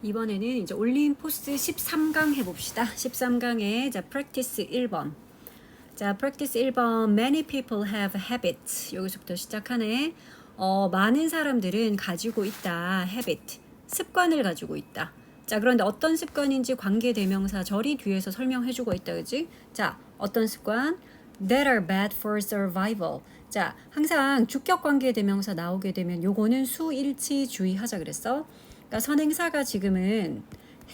이번에는 이제 올림포스 13강 해봅시다. 13강에 자 practice 1번. 자 practice 1번 Many people have habits. 여기서부터 시작하네. 많은 사람들은 가지고 있다. habit. 습관을 가지고 있다. 자 그런데 어떤 습관인지 관계대명사 절이 뒤에서 설명해주고 있다. 그지? 자 어떤 습관? That are bad for survival. 자 항상 주격 관계대명사 나오게 되면 요거는 수일치 주의하자 그랬어. 그러니까 선행사가 지금은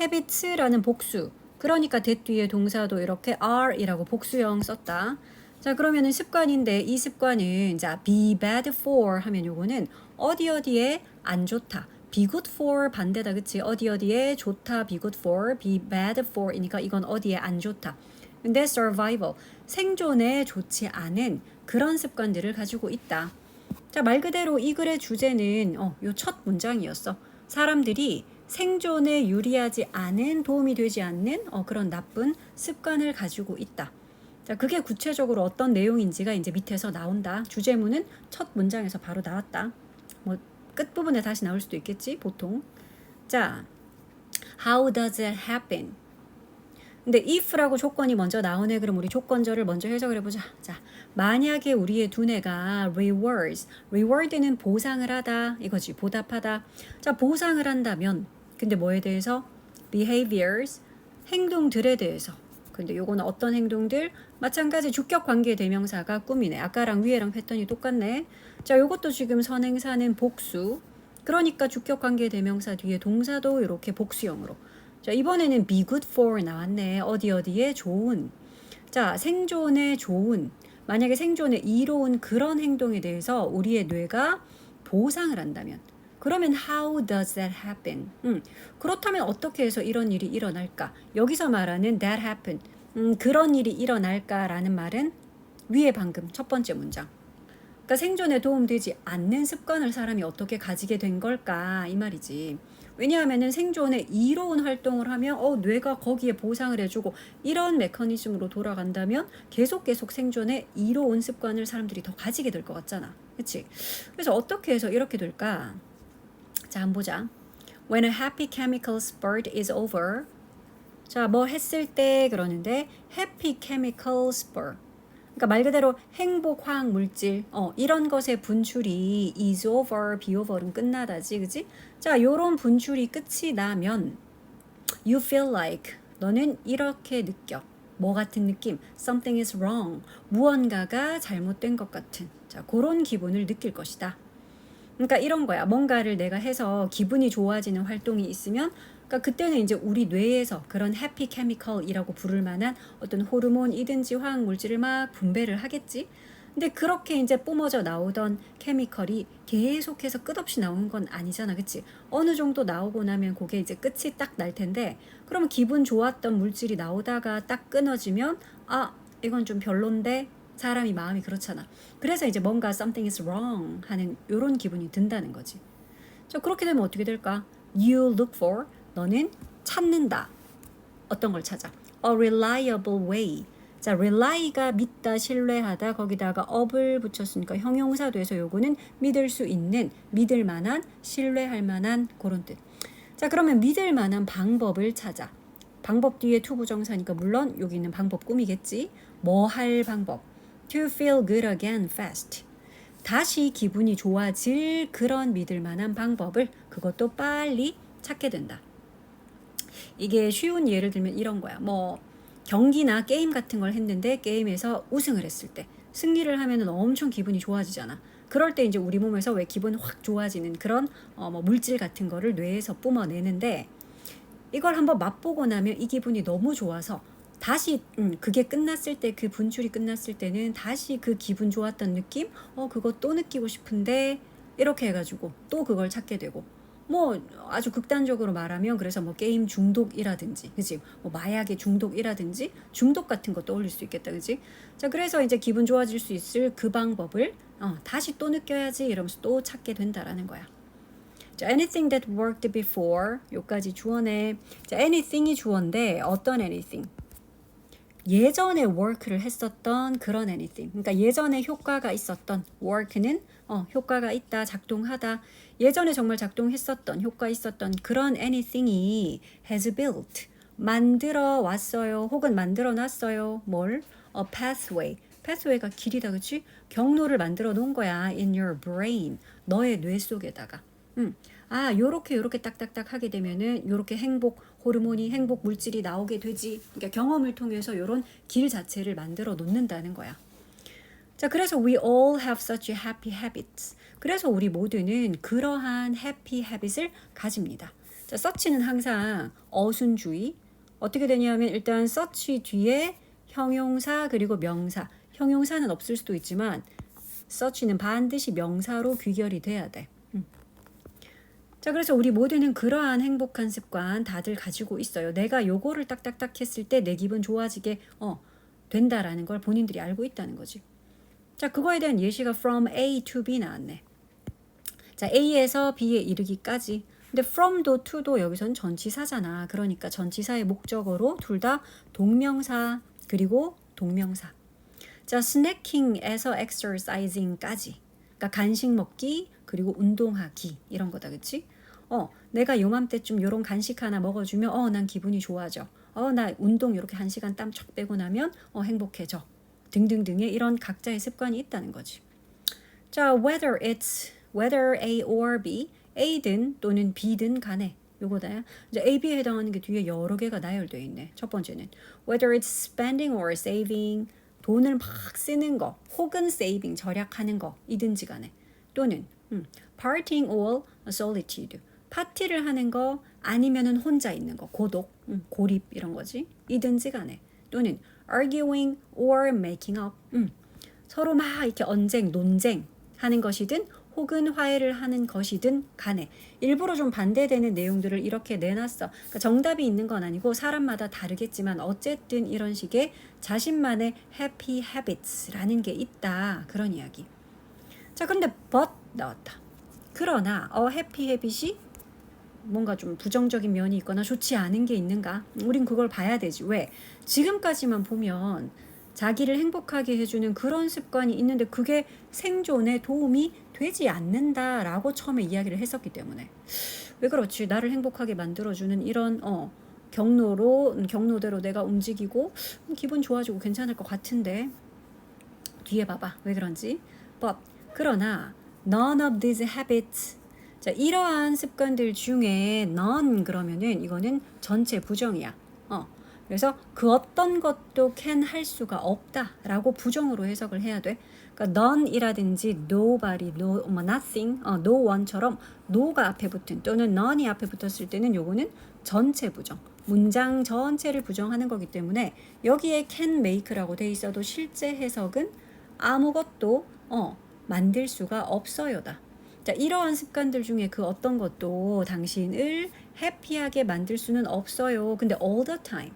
habits라는 복수. 그러니까 that 뒤에 동사도 이렇게 are이라고 복수형 썼다. 자 그러면은 습관인데 이 습관은 자 be bad for 하면 요거는 어디에 안 좋다. be good for 반대다 그치? 어디에 좋다 be good for be bad for이니까 이건 어디에 안 좋다. 근데 survival 생존에 좋지 않은 그런 습관들을 가지고 있다. 자 말 그대로 이 글의 주제는 요 첫 문장이었어. 사람들이 생존에 유리하지 않은 도움이 되지 않는 그런 나쁜 습관을 가지고 있다. 자, 그게 구체적으로 어떤 내용인지가 이제 밑에서 나온다. 주제문은 첫 문장에서 바로 나왔다. 뭐 끝부분에 다시 나올 수도 있겠지, 보통. 자, how does it happen? 근데 if라고 조건이 먼저 나오네. 그럼 우리 조건절을 먼저 해석을 해보자. 자, 만약에 우리의 두뇌가 reward는 보상을 하다 이거지. 보답하다. 자, 보상을 한다면 근데 뭐에 대해서? behaviors, 행동들에 대해서. 근데 요거는 어떤 행동들? 마찬가지 주격 관계 대명사가 꾸미네. 아까랑 위에랑 패턴이 똑같네. 자, 요것도 지금 선행사는 복수. 그러니까 주격 관계 대명사 뒤에 동사도 이렇게 복수형으로. 자, 이번에는 be good for 나왔네. 어디에 좋은. 자, 생존에 좋은. 만약에 생존에 이로운 그런 행동에 대해서 우리의 뇌가 보상을 한다면 그러면 how does that happen? 그렇다면 어떻게 해서 이런 일이 일어날까? 여기서 말하는 that happen. 그런 일이 일어날까라는 말은 위에 방금 첫 번째 문장. 그러니까 생존에 도움되지 않는 습관을 사람이 어떻게 가지게 된 걸까? 이 말이지. 왜냐하면 생존에 이로운 활동을 하면 뇌가 거기에 보상을 해주고 이런 메커니즘으로 돌아간다면 계속 생존에 이로운 습관을 사람들이 더 가지게 될 것 같잖아. 그치? 그래서 어떻게 해서 이렇게 될까? 자, 한번 보자. When a happy chemical spurt is over. 자, 뭐 했을 때 그러는데 happy chemical spurt. 그러니까 말 그대로 행복 화학 물질 이런 것의 분출이 is over, be over은 끝나다지, 그지? 자, 요런 분출이 끝이 나면 you feel like 너는 이렇게 느껴. 뭐 같은 느낌? Something is wrong. 무언가가 잘못된 것 같은. 자, 그런 기분을 느낄 것이다. 그러니까 이런 거야. 뭔가를 내가 해서 기분이 좋아지는 활동이 있으면 그러니까 그때는 이제 우리 뇌에서 그런 해피 케미컬이라고 부를 만한 어떤 호르몬이든지 화학 물질을 막 분배를 하겠지. 근데 그렇게 이제 뿜어져 나오던 케미컬이 계속해서 끝없이 나오는 건 아니잖아. 그치? 어느 정도 나오고 나면 그게 이제 끝이 딱 날 텐데 그러면 기분 좋았던 물질이 나오다가 딱 끊어지면 이건 좀 별론데 사람이 마음이 그렇잖아. 그래서 이제 뭔가 something is wrong 하는 요런 기분이 든다는 거지. 자, 그렇게 되면 어떻게 될까? You look for 너는 찾는다. 어떤 걸 찾아? A reliable way. 자, really가 믿다, 신뢰하다 거기다가 up을 붙였으니까 형용사 돼서 요거는 믿을 수 있는, 믿을 만한, 신뢰할 만한 그런 뜻. 자, 그러면 믿을 만한 방법을 찾아. 방법 뒤에 to 부정사니까 물론 여기 있는 방법 꾸미겠지. 뭐 할 방법. To feel good again fast. 다시 기분이 좋아질 그런 믿을 만한 방법을 그것도 빨리 찾게 된다. 이게 쉬운 예를 들면 이런 거야. 뭐 경기나 게임 같은 걸 했는데 게임에서 우승을 했을 때 승리를 하면은 엄청 기분이 좋아지잖아. 그럴 때 이제 우리 몸에서 왜 기분 확 좋아지는 그런 뭐 물질 같은 거를 뇌에서 뿜어내는데 이걸 한번 맛보고 나면 이 기분이 너무 좋아서 다시 그게 끝났을 때 그 분출이 끝났을 때는 다시 그 기분 좋았던 느낌 그거 또 느끼고 싶은데 이렇게 해가지고 또 그걸 찾게 되고 뭐 아주 극단적으로 말하면 그래서 뭐 게임 중독이라든지 그치 뭐 마약의 중독이라든지 중독 같은 거 떠올릴 수 있겠다 그치 자 그래서 이제 기분 좋아질 수 있을 그 방법을 다시 또 느껴야지 이러면서 또 찾게 된다라는 거야. 자, anything that worked before 요까지 주어네. 자, anything이 주어인데 어떤 anything? 예전에 work를 했었던 그런 anything. 그러니까 예전에 효과가 있었던 work는 효과가 있다, 작동하다. 예전에 정말 작동했었던 효과 있었던 그런 anything이 has built 만들어 왔어요. 혹은 만들어 놨어요. 뭘? A pathway. pathway가 길이다, 그치? 경로를 만들어 놓은 거야. in your brain. 너의 뇌 속에다가. 요렇게 딱딱딱 하게 되면은 요렇게 행복 호르몬이 행복 물질이 나오게 되지. 그러니까 경험을 통해서 요런 길 자체를 만들어 놓는다는 거야. 자, 그래서 we all have such happy habits. 그래서 우리 모두는 그러한 happy habits을 가집니다. 자, such는 항상 어순주의. 어떻게 되냐면 일단 such 뒤에 형용사 그리고 명사. 형용사는 없을 수도 있지만 such는 반드시 명사로 귀결이 돼야 돼. 자, 그래서 우리 모두는 그러한 행복한 습관 다들 가지고 있어요. 내가 요거를 딱딱딱 했을 때 내 기분 좋아지게 된다라는 걸 본인들이 알고 있다는 거지. 자, 그거에 대한 예시가 from A to B 나왔네. 자, A에서 B에 이르기까지. 근데 from도 to도 여기서는 전치사잖아. 그러니까 전치사의 목적어로 둘 다 동명사 그리고 동명사. 자, snacking에서 exercising까지. 그러니까 간식 먹기 그리고 운동하기 이런 거다, 그치? 내가 요맘때쯤 요런 간식 하나 먹어주면 난 기분이 좋아져. 나 운동 이렇게 1시간 땀 쫙 빼고 나면 행복해져. 등등등의 이런 각자의 습관이 있다는 거지. 자, whether A or B, A든 또는 B든 간에 요거다. 이제 A, B에 해당하는 게 뒤에 여러 개가 나열되어 있네. 첫 번째는 whether it's spending or saving, 돈을 막 쓰는 거, 혹은 saving, 절약하는 거, 이든지 간에. 또는 partying or solitude, 파티를 하는 거 아니면은 혼자 있는 거, 고독, 고립 이런 거지. 이든지 간에. 또는 arguing or making up, 서로 막 이렇게 언쟁, 논쟁 하는 것이든 혹은 화해를 하는 것이든 간에 일부러 좀 반대되는 내용들을 이렇게 내놨어. 그러니까 정답이 있는 건 아니고 사람마다 다르겠지만 어쨌든 이런 식의 자신만의 happy habits라는 게 있다. 그런 이야기. 자, 근데 but 나왔다. 그러나 happy habit이 뭔가 좀 부정적인 면이 있거나 좋지 않은 게 있는가? 우린 그걸 봐야 되지. 왜? 지금까지만 보면 자기를 행복하게 해주는 그런 습관이 있는데 그게 생존에 도움이 되지 않는다라고 처음에 이야기를 했었기 때문에 왜 그렇지? 나를 행복하게 만들어주는 이런 경로대로 내가 움직이고 기분 좋아지고 괜찮을 것 같은데 뒤에 봐봐. 왜 그런지. But 그러나 none of these habits, 자, 이러한 습관들 중에 none 그러면은 이거는 전체 부정이야. 그래서 그 어떤 것도 can 할 수가 없다라고 부정으로 해석을 해야 돼. 그러니까 none이라든지 nobody, nothing, no one처럼 no가 앞에 붙은 또는 none이 앞에 붙었을 때는 요거는 전체 부정. 문장 전체를 부정하는 거기 때문에 여기에 can make라고 돼 있어도 실제 해석은 아무것도 만들 수가 없어요다. 자, 이러한 습관들 중에 그 어떤 것도 당신을 해피하게 만들 수는 없어요. 근데 all the time,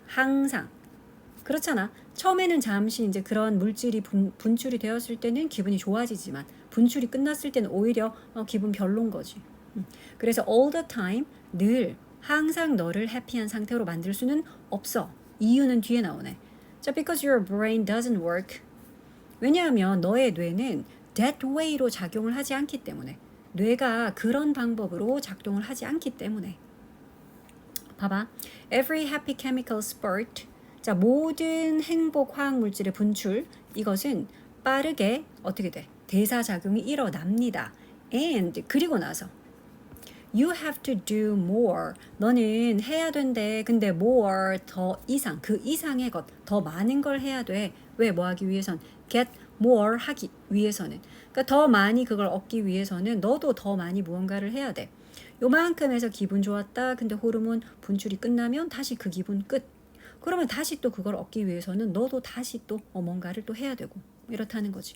항상 그렇잖아. 처음에는 잠시 이제 그런 물질이 분출이 되었을 때는 기분이 좋아지지만 분출이 끝났을 때는 오히려 기분 별론 거지. 그래서 all the time, 늘 항상 너를 해피한 상태로 만들 수는 없어. 이유는 뒤에 나오네. 자, because your brain doesn't work. 왜냐하면 너의 뇌는 that way로 작용을 하지 않기 때문에, 뇌가 그런 방법으로 작동을 하지 않기 때문에. 봐봐. Every happy chemical spurt. 자, 모든 행복 화학 물질의 분출, 이것은 빠르게 어떻게 돼? 대사작용이 일어납니다. And 그리고 나서 You have to do more. 너는 해야 된대. 근데 more, 더 이상, 그 이상의 것, 더 많은 걸 해야 돼. 왜? 뭐 하기 위해선? Get more 하기 위해서는. 그러니까 더 많이 그걸 얻기 위해서는 너도 더 많이 무언가를 해야 돼. 요만큼 해서 기분 좋았다. 근데 호르몬 분출이 끝나면 다시 그 기분 끝. 그러면 다시 또 그걸 얻기 위해서는 너도 다시 또 뭔가를 또 해야 되고 이렇다는 거지.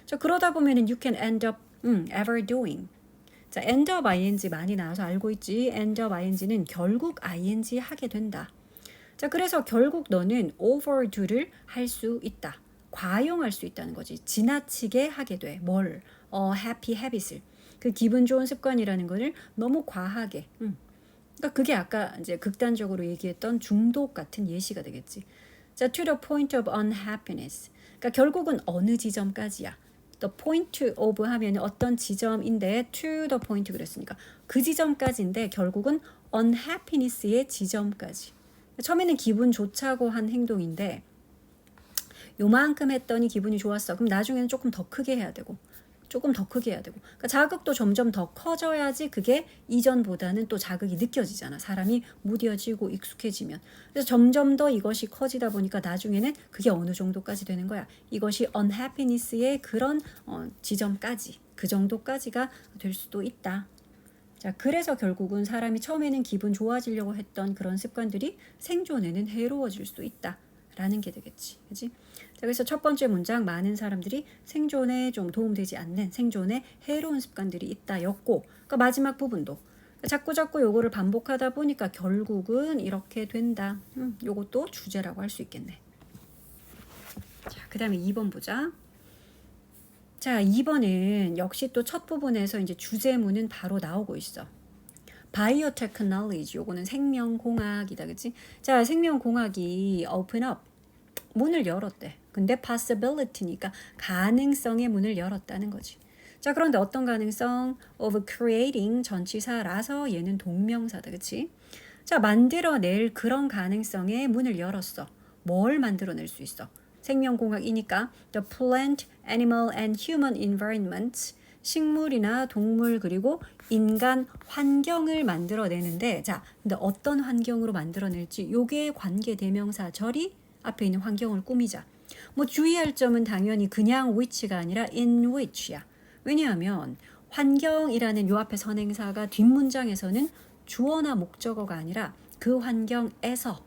자, 그러다 보면은 you can end up ever doing. 자, end up ing 많이 나와서 알고 있지. end up ing는 결국 ing 하게 된다. 자, 그래서 결국 너는 overdo를 할 수 있다. 과용할 수 있다는 거지. 지나치게 하게 돼. 뭘? happy habits을. 그 기분 좋은 습관이라는 거를 너무 과하게. 그러니까 그게 아까 이제 극단적으로 얘기했던 중독 같은 예시가 되겠지. 자, to the point of unhappiness. 그러니까 결국은 어느 지점까지야. The point of 하면 어떤 지점인데 to the point 그랬으니까 그 지점까지인데 결국은 unhappiness의 지점까지. 처음에는 기분 좋자고 한 행동인데 요만큼 했더니 기분이 좋았어. 그럼 나중에는 조금 더 크게 해야 되고 조금 더 크게 해야 되고 그러니까 자극도 점점 더 커져야지 그게 이전보다는 또 자극이 느껴지잖아. 사람이 무뎌지고 익숙해지면. 그래서 점점 더 이것이 커지다 보니까 나중에는 그게 어느 정도까지 되는 거야. 이것이 unhappiness의 그런 지점까지 그 정도까지가 될 수도 있다. 자, 그래서 결국은 사람이 처음에는 기분 좋아지려고 했던 그런 습관들이 생존에는 해로워질 수도 있다. 라는 게 되겠지. 그치? 자, 그래서 첫 번째 문장 많은 사람들이 생존에 좀 도움되지 않는 생존에 해로운 습관들이 있다 였고 그러니까 마지막 부분도 자꾸 요거를 반복하다 보니까 결국은 이렇게 된다. 요것도 주제라고 할 수 있겠네. 자, 그 다음에 2번 보자. 자, 2번은 역시 또 첫 부분에서 이제 주제문은 바로 나오고 있어. 바이오테크놀로지 요거는 생명공학이다. 그치? 자, 생명공학이 open up 문을 열었대. 근데 possibility니까 가능성의 문을 열었다는 거지. 자, 그런데 어떤 가능성? of creating 전치사라서 얘는 동명사다. 그치? 자, 만들어낼 그런 가능성의 문을 열었어. 뭘 만들어낼 수 있어? 생명공학이니까 the plant, animal and human environment 식물이나 동물 그리고 인간 환경을 만들어내는데 자, 근데 어떤 환경으로 만들어낼지 요게 관계대명사 절이 앞에 있는 환경을 꾸미자. 뭐 주의할 점은 당연히 그냥 which가 아니라 in which야. 왜냐하면 환경이라는 요 앞에 선행사가 뒷문장에서는 주어나 목적어가 아니라 그 환경에서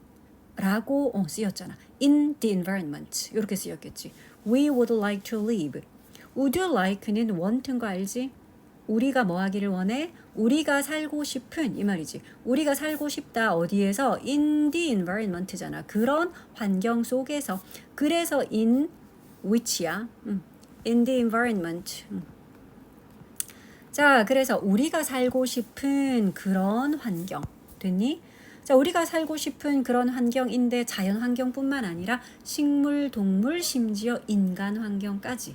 라고 쓰였잖아. In the environment 이렇게 쓰였겠지. We would like to live. Would you like는 want인 거 알지? 우리가 뭐 하기를 원해? 우리가 살고 싶은 이 말이지. 우리가 살고 싶다 어디에서? In the environment잖아. 그런 환경 속에서. 그래서 in which야. In the environment. 자, 그래서 우리가 살고 싶은 그런 환경. 됐니? 자, 우리가 살고 싶은 그런 환경인데 자연 환경뿐만 아니라 식물, 동물, 심지어 인간 환경까지.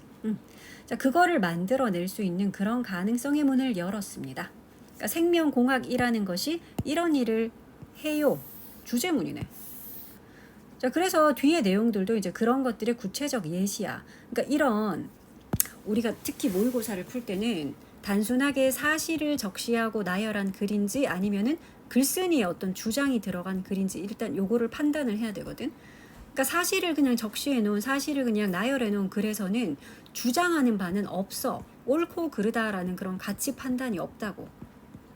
자, 그거를 만들어낼 수 있는 그런 가능성의 문을 열었습니다. 그러니까 생명공학이라는 것이 이런 일을 해요. 주제문이네. 자, 그래서 뒤에 내용들도 이제 그런 것들의 구체적 예시야. 그러니까 이런 우리가 특히 모의고사를 풀 때는 단순하게 사실을 적시하고 나열한 글인지 아니면은 글쓴이의 어떤 주장이 들어간 글인지 일단 요거를 판단을 해야 되거든. 그러니까 사실을 그냥 적시해 놓은 사실을 그냥 나열해 놓은 글에서는 주장하는 바는 없어. 옳고 그르다라는 그런 가치 판단이 없다고.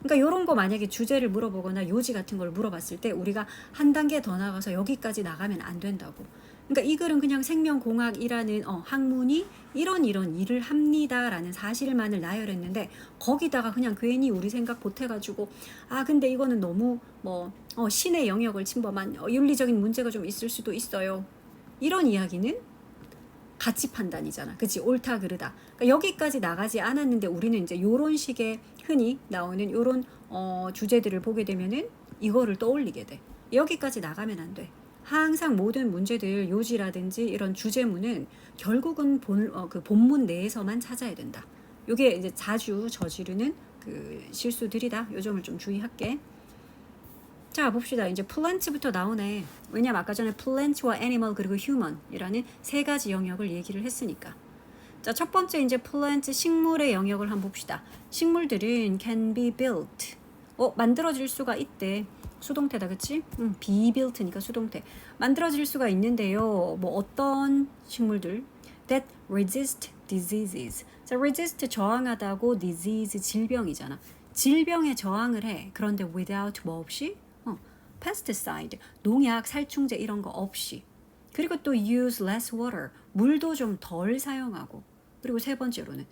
그러니까 이런 거 만약에 주제를 물어보거나 요지 같은 걸 물어봤을 때 우리가 한 단계 더 나가서 여기까지 나가면 안 된다고. 그러니까 이 글은 그냥 생명공학이라는 학문이 이런 일을 합니다라는 사실만을 나열했는데 거기다가 그냥 괜히 우리 생각 보태가지고 아 근데 이거는 너무 신의 영역을 침범한 윤리적인 문제가 좀 있을 수도 있어요. 이런 이야기는 가치 판단이잖아. 그치? 옳다 그르다. 그러니까 여기까지 나가지 않았는데 우리는 이제 요런 식의 흔히 나오는 요런 주제들을 보게 되면은 이거를 떠올리게 돼. 여기까지 나가면 안 돼. 항상 모든 문제들 요지라든지 이런 주제문은 결국은 그 본문 내에서만 찾아야 된다. 요게 이제 자주 저지르는 그 실수들이다. 요 점을 좀 주의할게. 자, 봅시다. 이제 플랜트부터 나오네. 왜냐면 아까 전에 플랜트와 애니멀 그리고 휴먼이라는 세 가지 영역을 얘기를 했으니까. 자, 첫 번째 이제 플랜트 식물의 영역을 한번 봅시다. 식물들은 can be built. 만들어질 수가 있대. 수동태다, 그치? be built니까 수동태. 만들어질 수가 있는데요. 뭐 어떤 식물들? That resist diseases. 자, resist 저항하다고 disease 질병이잖아. 질병에 저항을 해. 그런데 without 뭐 없이? pesticide, 농약, 살충제 이런 거 없이. 그리고 또 use less water, 물도 좀 덜 사용하고. 그리고 세 번째로는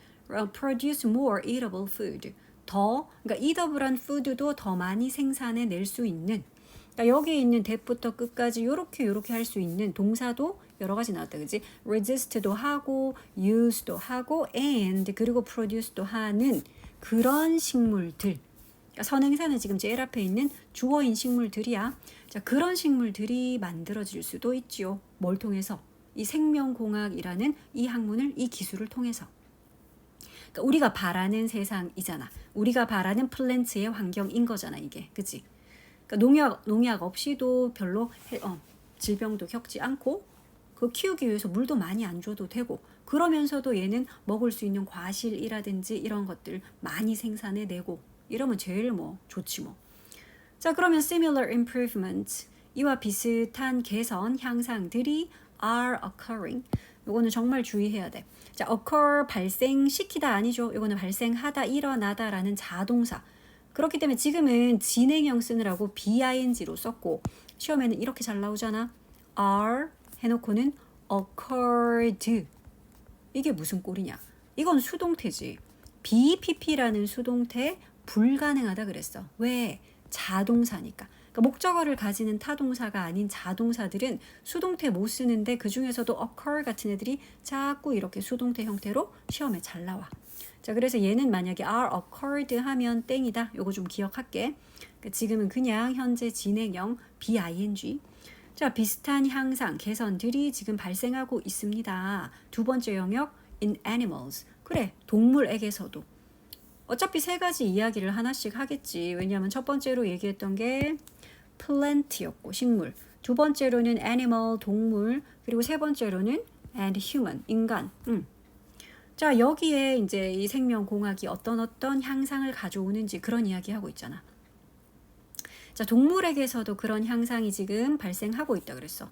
produce more eatable food, 그러니까 eatable한 food도 더 많이 생산해 낼 수 있는. 그러니까 여기에 있는 that부터 끝까지 요렇게 할 수 있는 동사도 여러 가지 나왔다, 그지? resist도 하고, use도 하고, and 그리고 produce도 하는 그런 식물들. 그러니까 선행사는 지금 제일 앞에 있는 주어인 식물들이야. 자, 그런 식물들이 만들어질 수도 있지요. 뭘 통해서? 이 생명공학이라는 이 학문을, 이 기술을 통해서. 그러니까 우리가 바라는 세상이잖아. 우리가 바라는 플랜트의 환경인 거잖아, 이게. 그치? 그러니까 농약 없이도 별로 질병도 겪지 않고 그 키우기 위해서 물도 많이 안 줘도 되고 그러면서도 얘는 먹을 수 있는 과실이라든지 이런 것들 많이 생산해내고 이러면 제일 뭐 좋지 뭐. 자, 그러면 similar improvements, 이와 비슷한 개선 향상들이 are occurring. 이거는 정말 주의해야 돼. 자, occur 발생시키다 아니죠. 이거는 발생하다, 일어나다라는 자동사. 그렇기 때문에 지금은 진행형 쓰느라고 BING로 썼고 시험에는 이렇게 잘 나오잖아. are 해놓고는 occurred. 이게 무슨 꼴이냐? 이건 수동태지. BPP라는 수동태 불가능하다 그랬어. 왜? 자동사니까. 그러니까 목적어를 가지는 타동사가 아닌 자동사들은 수동태 못 쓰는데 그 중에서도 occur 같은 애들이 자꾸 이렇게 수동태 형태로 시험에 잘 나와. 자, 그래서 얘는 만약에 are occurred 하면 땡이다. 요거 좀 기억할게. 그러니까 지금은 그냥 현재 진행형 BING. 자, 비슷한 향상, 개선들이 지금 발생하고 있습니다. 두 번째 영역 in animals. 그래, 동물에게서도. 어차피 세 가지 이야기를 하나씩 하겠지. 왜냐하면 첫 번째로 얘기했던 게 plant였고 식물, 두 번째로는 animal 동물, 그리고 세 번째로는 and human 인간. 자, 여기에 이제 이 생명공학이 어떤 향상을 가져오는지 그런 이야기 하고 있잖아. 자, 동물에게서도 그런 향상이 지금 발생하고 있다 그랬어.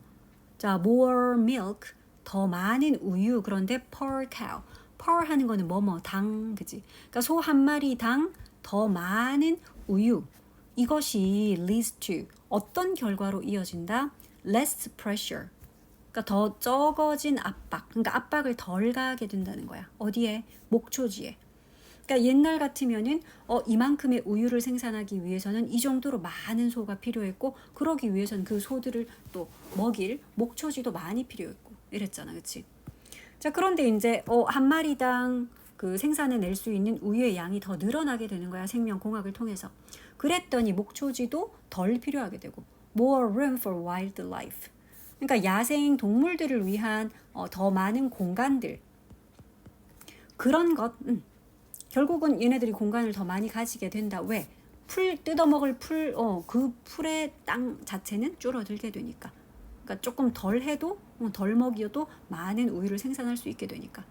자, more milk, 더 많은 우유. 그런데 per cow, per 하는 거는 당, 그지? 그러니까 소 한 마리당 더 많은 우유. 이것이 leads to 어떤 결과로 이어진다? less pressure. 그러니까 더 적어진 압박. 그러니까 압박을 덜 가하게 된다는 거야. 어디에? 목초지에. 그러니까 옛날 같으면은 이만큼의 우유를 생산하기 위해서는 이 정도로 많은 소가 필요했고 그러기 위해서는 그 소들을 또 먹일 목초지도 많이 필요했고 이랬잖아. 그치? 자, 그런데 이제 한 마리당 그 생산해낼 수 있는 우유의 양이 더 늘어나게 되는 거야. 생명공학을 통해서. 그랬더니 목초지도 덜 필요하게 되고 more room for wildlife. 그러니까 야생 동물들을 위한 더 많은 공간들. 그런 것. 결국은 얘네들이 공간을 더 많이 가지게 된다. 왜? 풀 뜯어먹을 그 풀의 땅 자체는 줄어들게 되니까. 그러니까 조금 덜 해도 덜 먹여도 많은 우유를 생산할 수 있게 되니까.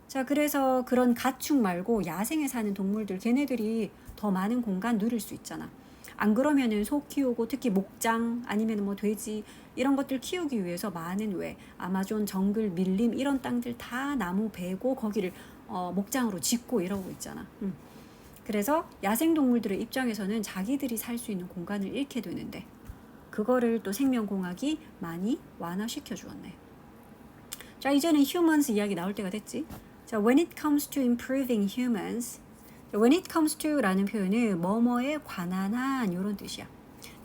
자, 그래서 그런 가축 말고 야생에 사는 동물들 걔네들이 더 많은 공간 누릴 수 있잖아. 안 그러면은 소 키우고 특히 목장 아니면 뭐 돼지 이런 것들 키우기 위해서 많은 왜 아마존 정글 밀림 이런 땅들 다 나무 베고 거기를 목장으로 짓고 이러고 있잖아. 그래서 야생동물들의 입장에서는 자기들이 살 수 있는 공간을 잃게 되는데 그거를 또 생명공학이 많이 완화시켜 주었네. 자, 이제는 humans 이야기 나올 때가 됐지. 자, when it comes to improving humans. when it comes to 라는 표현은 뭐뭐에 관한 한 이런 뜻이야.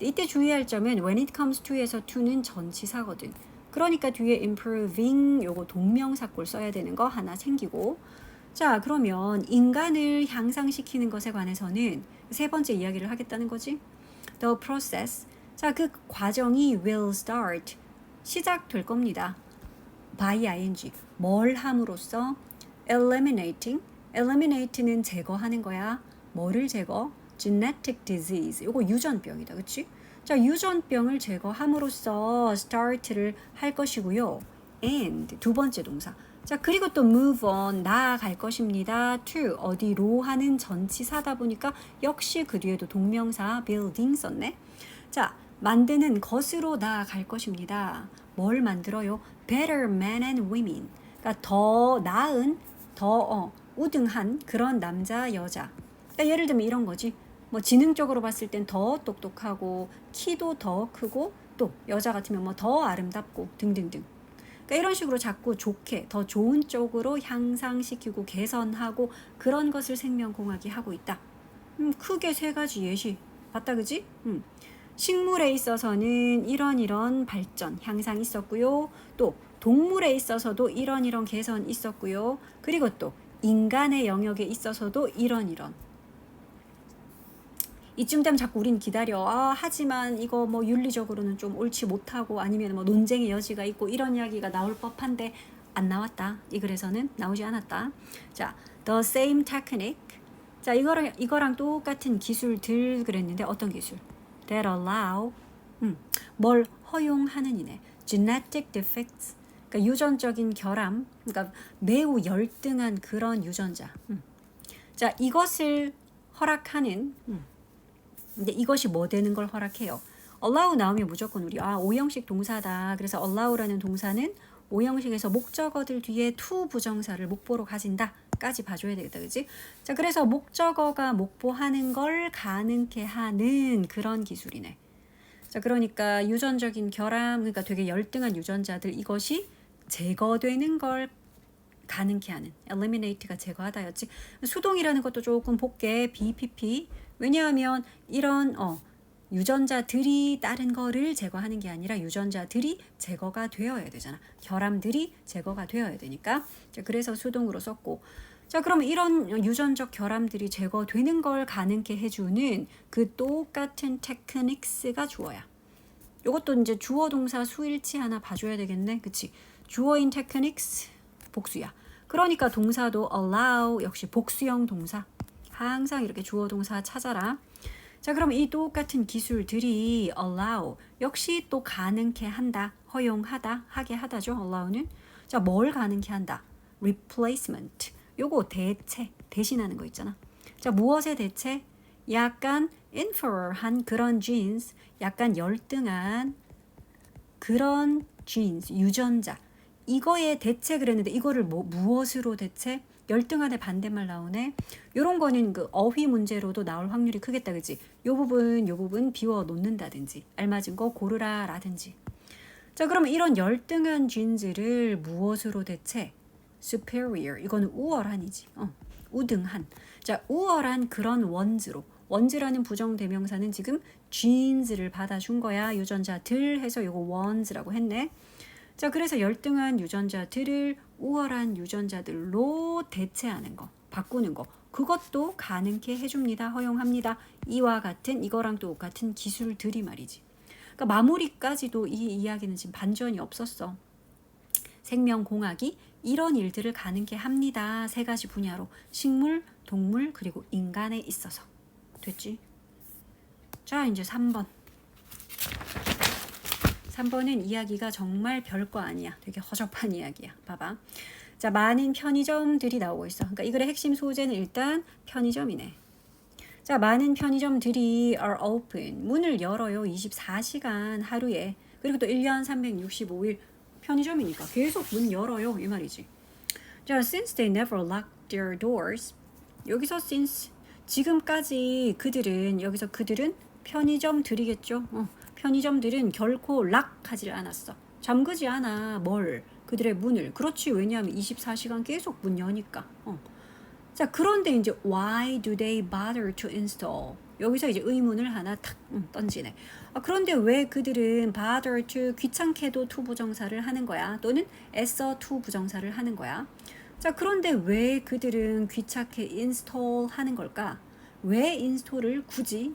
이때 주의할 점은 when it comes to에서 to는 전치사거든. 그러니까 뒤에 improving 요거 동명사꼴 써야 되는 거 하나 생기고. 자, 그러면 인간을 향상시키는 것에 관해서는 세 번째 이야기를 하겠다는 거지. The process. 자, 그 과정이 will start. 시작될 겁니다. by ing. 뭘 함으로써? eliminating. eliminate는 제거하는 거야. 뭐를 제거? genetic disease. 요거 유전병이다. 그치? 자, 유전병을 제거함으로써 start를 할 것이고요. and 두 번째 동사. 자, 그리고 또 move on 나아갈 것입니다. to 어디로 하는 전치사다 보니까 역시 그 뒤에도 동명사 building 썼네. 자, 만드는 것으로 나아갈 것입니다. 뭘 만들어요? better men and women. 그러니까 더 나은, 더 우등한 그런 남자, 여자. 그러니까 예를 들면 이런 거지. 뭐 지능적으로 봤을 땐 더 똑똑하고 키도 더 크고 또 여자 같으면 뭐 더 아름답고 등등등. 그러니까 이런 식으로 자꾸 좋게 더 좋은 쪽으로 향상시키고 개선하고 그런 것을 생명공학이 하고 있다. 크게 세 가지 예시 봤다 그지? 식물에 있어서는 이런 발전 향상 있었고요. 또 동물에 있어서도 이런 개선 있었고요. 그리고 또 인간의 영역에 있어서도 이런 이쯤 되면 자꾸 우린 기다려. 하지만 이거 뭐 윤리적으로는 좀 옳지 못하고 아니면 뭐 논쟁의 여지가 있고 이런 이야기가 나올 법한데 안 나왔다. 이 글에서는 나오지 않았다. 자, the same technique. 자, 이거랑 똑같은 기술들 그랬는데 어떤 기술? that allow 뭘 허용하는 이네. genetic defects. 그러니까 유전적인 결함. 그러니까 매우 열등한 그런 유전자. 자, 이것을 허락하는 근데 이것이 뭐 되는 걸 허락해요? allow 나오면 무조건 우리 오형식 동사다. 그래서 allow라는 동사는 오형식에서 목적어들 뒤에 to 부정사를 목보로 가진다. 까지 봐줘야 되겠다. 그치? 자, 그래서 목적어가 목보하는 걸 가능케 하는 그런 기술이네. 자, 그러니까 유전적인 결함, 그러니까 되게 열등한 유전자들 이것이 제거되는 걸 가능케 하는. eliminate가 제거하다였지. 수동이라는 것도 조금 볼게. BPP. 왜냐하면 이런 유전자들이 다른 거를 제거하는 게 아니라 유전자들이 제거가 되어야 되잖아. 결함들이 제거가 되어야 되니까. 자, 그래서 수동으로 썼고. 자, 그럼 이런 유전적 결함들이 제거되는 걸 가능케 해주는 그 똑같은 techniques가 주어야. 이것도 이제 주어 동사 수일치 하나 봐줘야 되겠네. 그치? 주어인 techniques 복수야. 그러니까 동사도 allow 역시 복수형 동사. 항상 이렇게 주어 동사 찾아라. 자, 그럼 이 똑같은 기술들이 allow 역시 또 가능케 한다. 허용하다. 하게 하다죠. allow는. 자, 뭘 가능케 한다? replacement. 요거 대체. 대신하는 거 있잖아. 자, 무엇의 대체? 약간 inferior한 그런 genes. 약간 열등한 그런 genes. 유전자. 이거의 대체 그랬는데 이거를 무엇으로 대체? 열등한의 반대말 나오네. 요런 거는 그 어휘 문제로도 나올 확률이 크겠다. 그치? 요 부분 비워 놓는다든지 알맞은 거 고르라 라든지. 자, 그러면 이런 열등한 genes를 무엇으로 대체? superior. 이거는 우월한이지. 우등한. 자, 우월한 그런 원즈로. 원즈라는 부정대명사는 지금 genes를 받아준 거야. 유전자들 해서 요거 ones라고 했네. 자, 그래서 열등한 유전자들을 우월한 유전자들로 대체하는 거, 바꾸는 거, 그것도 가능케 해줍니다. 허용합니다. 이와 같은 이거랑 또 같은 기술들이 말이지. 그러니까 마무리까지도 이 이야기는 지금 반전이 없었어. 생명공학이 이런 일들을 가능케 합니다. 세 가지 분야로 식물, 동물, 그리고 인간에 있어서. 됐지? 자, 이제 3번. 3번은 이야기가 정말 별거 아니야. 되게 허접한 이야기야. 봐봐. 자, 많은 편의점들이 나오고 있어. 그러니까 이 글의 핵심 소재는 일단 편의점이네. 자, 많은 편의점들이 are open. 문을 열어요. 24시간 하루에. 그리고 또 1년 365일 편의점이니까 계속 문 열어요. 이 말이지. 자, since they never locked their doors. 여기서 since 지금까지 그들은 편의점들이겠죠. 편의점들은 결코 락하지 않았어. 잠그지 않아. 뭘? 그들의 문을. 그렇지. 왜냐하면 24시간 계속 문 여니까. 자, 그런데 이제 why do they bother to install? 여기서 이제 의문을 하나 탁 던지네. 그런데 왜 그들은 bother to 귀찮게도 to 부정사를 하는 거야? 또는 애써 to 부정사를 하는 거야? 자, 그런데 왜 그들은 귀찮게 install 하는 걸까? 왜 install을 굳이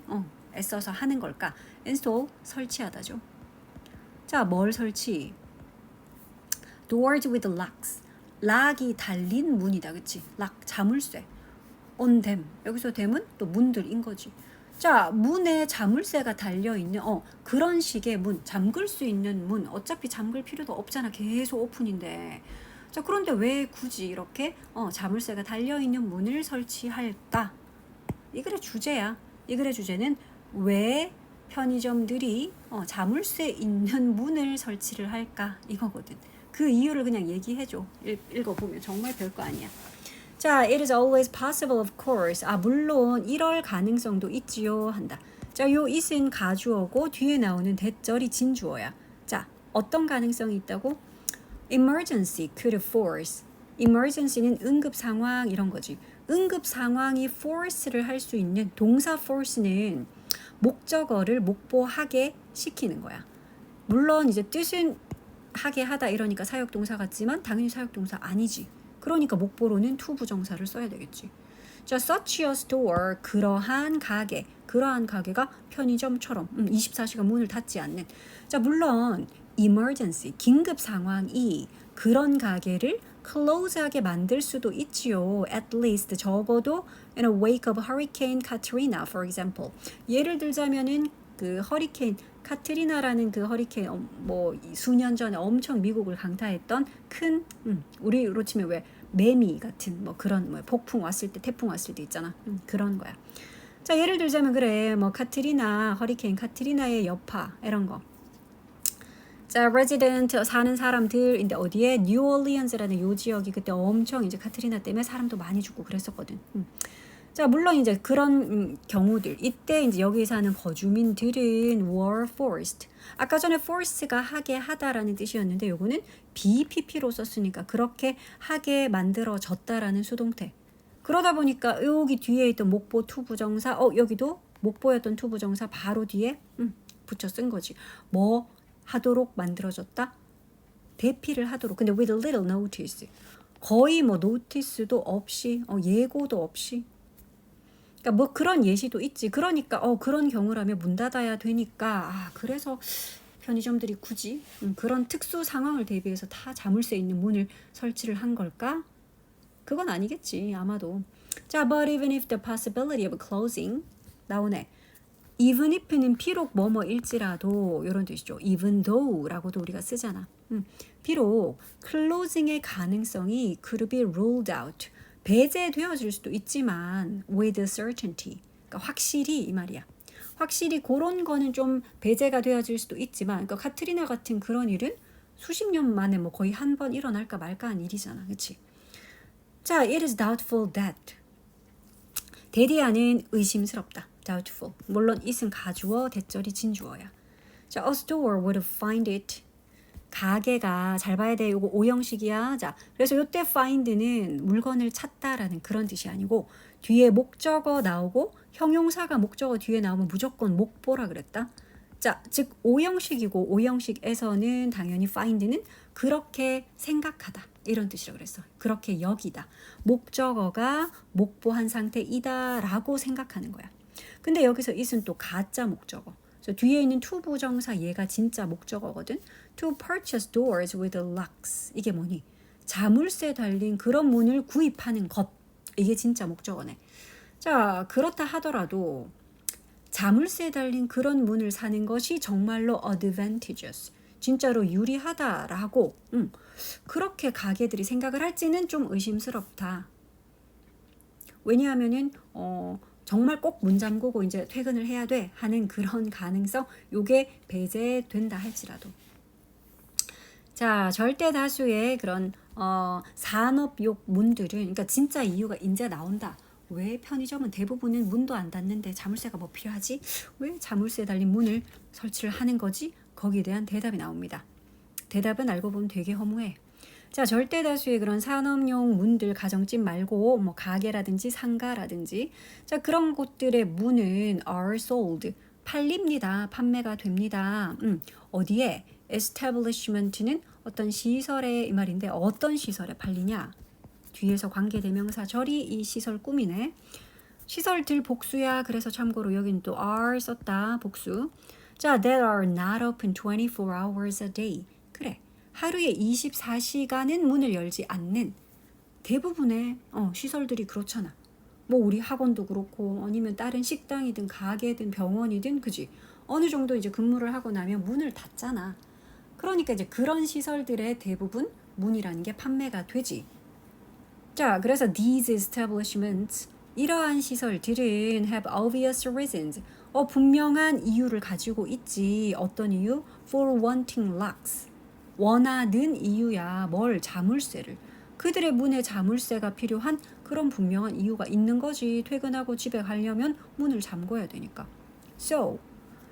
애써서 하는 걸까? install 설치하다죠. 자, 뭘 설치? Doors with locks. 락이 달린 문이다. 그치? 락, 자물쇠. on them. 여기서 them은 또 문들인 거지. 자, 문에 자물쇠가 달려있는 그런 식의 문. 잠글 수 있는 문. 어차피 잠글 필요도 없잖아. 계속 오픈인데. 자, 그런데 왜 굳이 이렇게 자물쇠가 달려있는 문을 설치할까? 이 글의 주제야. 이 글의 주제는 왜 편의점들이 자물쇠 있는 문을 설치를 할까? 이거거든. 그 이유를 그냥 얘기해줘. 읽어보면 정말 별거 아니야. 자, it is always possible of course. 물론 이럴 가능성도 있지요 한다. 자, 요 it은 가주어고 뒤에 나오는 대절이 진주어야. 자, 어떤 가능성이 있다고? emergency could force. emergency는 응급 상황 이런 거지. 응급 상황이 force를 할 수 있는 동사 force는 목적어를 목보하게 시키는 거야. 물론 이제 뜻은 하게 하다 이러니까 사역동사 같지만 당연히 사역동사 아니지. 그러니까 목보로는 to 부정사를 써야 되겠지. 자, such a store, 그러한 가게. 그러한 가게가 편의점처럼 24시간 문을 닫지 않는. 자, 물론 emergency, 긴급 상황이 그런 가게를 close하게 만들 수도 있지요. At least 적어도 in a wake of Hurricane Katrina, for example. 예를 들자면은 그 허리케인 카트리나라는 그 허리케인 뭐 수년 전에 엄청 미국을 강타했던 큰 우리로 치면 왜 매미 같은 뭐 그런 뭐 폭풍 왔을 때 태풍 왔을 때 있잖아. 그런 거야. 자, 예를 들자면 그래 뭐 카트리나 허리케인 카트리나의 여파 이런 거. 자, resident 사는 사람들인데 어디에 뉴올리언스라는 요 지역이 그때 엄청 이제 카트리나 때문에 사람도 많이 죽고 그랬었거든. 자, 물론 이제 그런 경우들 이때 이제 여기 사는 거주민들은 were forced. 아까 전에 force가 하게 하다라는 뜻이었는데 요거는 BPP로 썼으니까 그렇게 하게 만들어졌다라는 수동태. 그러다 보니까 여기 뒤에 있던 목보 투부정사 여기도 목보였던 투부정사 바로 뒤에 붙여 쓴 거지. 뭐 하도록 만들어졌다? 대피를 하도록. 근데 with little notice. 거의 뭐 노티스도 없이 예고도 없이. 그러니까 뭐 그런 예시도 있지. 그러니까 그런 경우라면 문 닫아야 되니까 그래서 편의점들이 굳이 그런 특수 상황을 대비해서 다 자물쇠 있는 문을 설치를 한 걸까? 그건 아니겠지 아마도. 자, but even if the possibility of closing 나오네. even if는 비록 뭐뭐일지라도 이런 뜻이죠. even though라고도 우리가 쓰잖아. 비록 closing의 가능성이 could be ruled out. 배제되어질 수도 있지만 with certainty. 그러니까 확실히 이 말이야. 확실히 그런 거는 좀 배제가 되어질 수도 있지만 그러니까 카트리나 같은 그런 일은 수십 년 만에 뭐 거의 한 번 일어날까 말까한 일이잖아. 그렇지? 자, it is doubtful that. 대디아는 의심스럽다. doubtful. 물론 it은 가주어, 대절이 진주어야. 자, a store would find it. 가게가 잘 봐야 돼. 이거 오형식이야. 자, 그래서 이때 find는 물건을 찾다라는 그런 뜻이 아니고 뒤에 목적어 나오고 형용사가 목적어 뒤에 나오면 무조건 목보라 그랬다. 자, 즉 오형식이고 오형식에서는 당연히 find는 그렇게 생각하다. 이런 뜻이라고 그랬어. 그렇게 여기다. 목적어가 목보한 상태이다 라고 생각하는 거야. 근데 여기서 it은 또 가짜 목적어. 뒤에 있는 to 부정사 얘가 진짜 목적어거든. To purchase doors with locks. 이게 뭐니? 자물쇠 달린 그런 문을 구입하는 것. 이게 진짜 목적어네. 자, 그렇다 하더라도 자물쇠 달린 그런 문을 사는 것이 정말로 advantageous. 진짜로 유리하다라고 그렇게 가게들이 생각을 할지는 좀 의심스럽다. 왜냐하면은 정말 꼭 문 잠그고 이제 퇴근을 해야 돼 하는 그런 가능성 요게 배제된다 할지라도. 자, 절대 다수의 그런 산업용 문들은 그러니까 진짜 이유가 이제 나온다. 왜 편의점은 대부분은 문도 안 닫는데 자물쇠가 뭐 필요하지? 왜 자물쇠 달린 문을 설치를 하는 거지? 거기에 대한 대답이 나옵니다. 대답은 알고 보면 되게 허무해. 자, 절대 다수의 그런 산업용 문들 가정집 말고 뭐 가게라든지 상가라든지 자, 그런 곳들의 문은 are sold 팔립니다. 판매가 됩니다. 어디에? establishment는 어떤 시설에 이 말인데 어떤 시설에 팔리냐? 뒤에서 관계대명사 절이 이 시설 꾸미네. 시설들 복수야. 그래서 참고로 여긴 또 are 썼다. 복수. 자, that are not open 24 hours a day. 그래. 하루에 24시간은 문을 열지 않는 대부분의 시설들이 그렇잖아. 뭐 우리 학원도 그렇고 아니면 다른 식당이든 가게든 병원이든 그지. 어느 정도 이제 근무를 하고 나면 문을 닫잖아. 그러니까 이제 그런 시설들의 대부분 문이라는 게 판매가 되지. 자, 그래서 these establishments 이러한 시설들은 have obvious reasons. 분명한 이유를 가지고 있지. 어떤 이유? For wanting locks. 원하는 이유야. 뭘? 자물쇠를. 그들의 문에 자물쇠가 필요한 그런 분명한 이유가 있는 거지. 퇴근하고 집에 가려면 문을 잠궈야 되니까. So,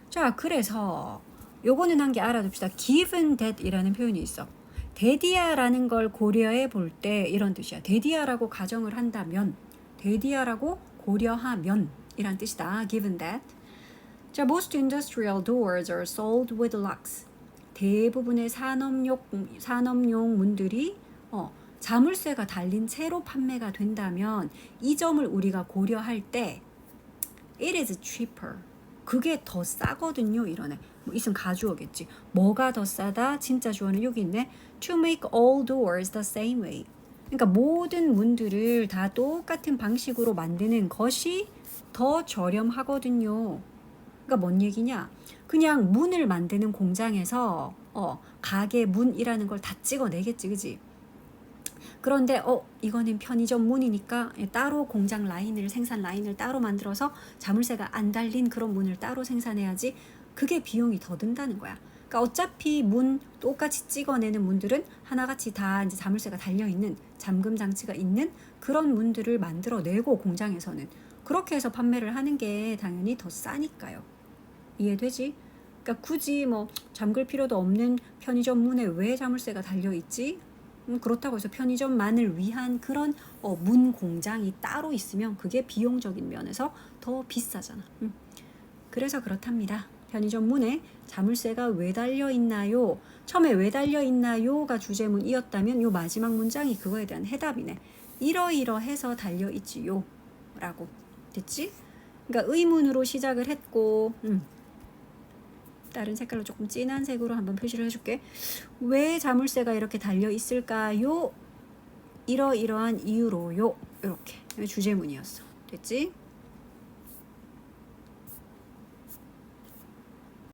자, 그래서 요거는 한 개 알아둡시다. given that 이라는 표현이 있어. 대디아라는 걸 고려해 볼 때 이런 뜻이야. 대디아라고 가정을 한다면, 대디아라고 고려하면 이란 뜻이다. given that. 자, most industrial doors are sold with locks. 대부분의 산업용 문들이 자물쇠가 달린 채로 판매가 된다면 이 점을 우리가 고려할 때 it is cheaper. 그게 더 싸거든요. 이러네. 뭐 있으면 가주어겠지. 뭐가 더 싸다? 진짜 주어는 여기 있네. To make all doors the same way. 그러니까 모든 문들을 다 똑같은 방식으로 만드는 것이 더 저렴하거든요. 그러니까 뭔 얘기냐? 그냥 문을 만드는 공장에서 가게 문이라는 걸 다 찍어내겠지, 그지? 그런데 이거는 편의점 문이니까 따로 공장 라인을 생산 라인을 따로 만들어서 자물쇠가 안 달린 그런 문을 따로 생산해야지. 그게 비용이 더 든다는 거야. 그러니까 어차피 문 똑같이 찍어내는 문들은 하나같이 다 이제 자물쇠가 달려 있는 잠금 장치가 있는 그런 문들을 만들어내고 공장에서는 그렇게 해서 판매를 하는 게 당연히 더 싸니까요. 이해되지? 그러니까 굳이 뭐 잠글 필요도 없는 편의점 문에 왜 자물쇠가 달려 있지? 그렇다고 해서 편의점만을 위한 그런 문 공장이 따로 있으면 그게 비용적인 면에서 더 비싸잖아. 그래서 그렇답니다. 편의점 문에 자물쇠가 왜 달려 있나요? 처음에 왜 달려 있나요가 주제문이었다면 요 마지막 문장이 그거에 대한 해답이네. 이러이러해서 달려 있지요 라고. 됐지? 그러니까 의문으로 시작을 했고 다른 색깔로 조금 진한 색으로 한번 표시를 해줄게. 왜 자물쇠가 이렇게 달려 있을까요? 이러이러한 이유로요. 이렇게 주제문이었어. 됐지?